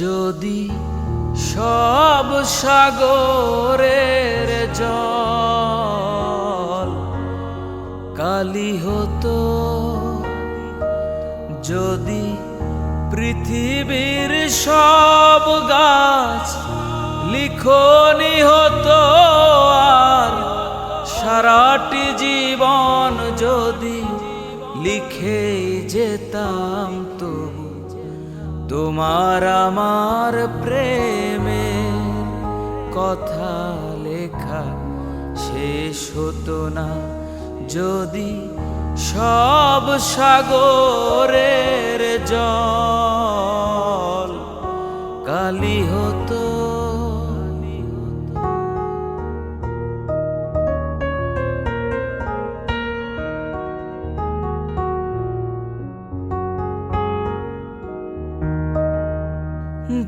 যদি সব সাগরের জল কালি হতো, যদি পৃথিবীর সব গাছ লিখনি হতো, আর সারাটি জীবন যদি লিখেই যেতাম, তবু তোমার আমার প্রেমে কথা লেখা শেষ হতো না। যদি সব সাগরের জল কালি হতো।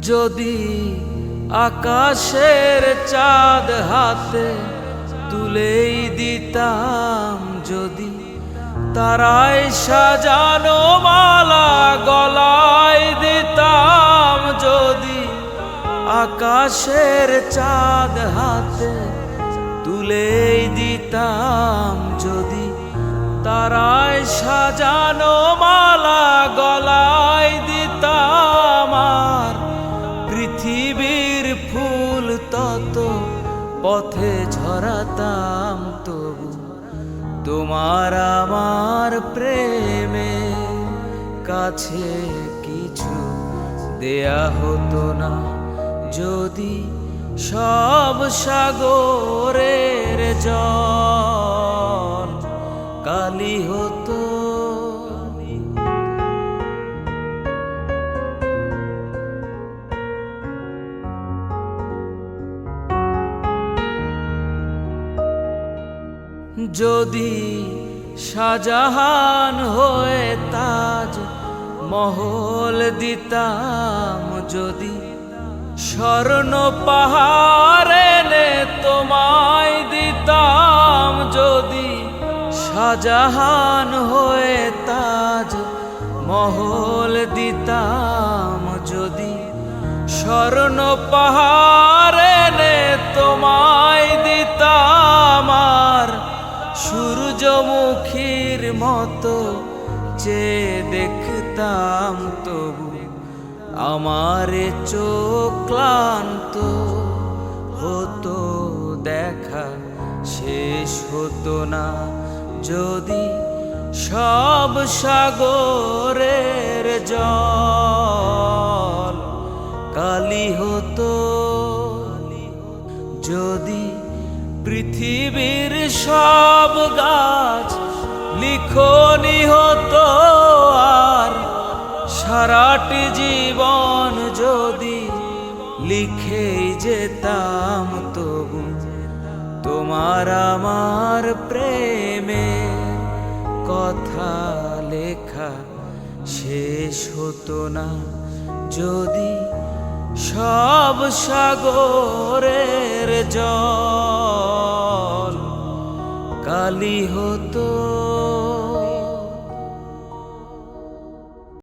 যদি আকাশের চাঁদ হাতে তুলেই দিতাম, যদি তারায় সাজানো মালা গলায় দিতাম, যদি আকাশের চাঁদ হাতে তুলেই দিতাম, যদি তারায় সাজানো মালা গলায় দিতাম, আর পৃথিবীর ফুল তত পথে ঝরাতাম, তবু তোমার আমার প্রেমে কাছে কিছু দেয়া হতো না। যদি সব সাগরের জল কালি হতো। যদি শাহজাহান হয়ে তাজ মহল দিতাম, যদি স্বর্ণ পাহাড় এনে তোমায় দিতাম, যদি শাহজাহান হয়ে তাজ মহল দিতাম, যদি স্বর্ণ পাহাড় এনে তোমায় দিতাম, আর সূর্যমুখীর মতো চেয়ে দেখতাম, তবু আমার চোখ ক্লান্ত হতো, দেখা শেষ হতো না। যদি সব সাগরের জল কালি হতো, যদি পৃথিবীর সব গাছ লিখনি হতো, আর সারাটি জীবন যদি লিখেই যেতাম, তবু তোমার আমার প্রেমে কথা লেখা শেষ হতো না। যদি সব সাগরের জল কালি হতো।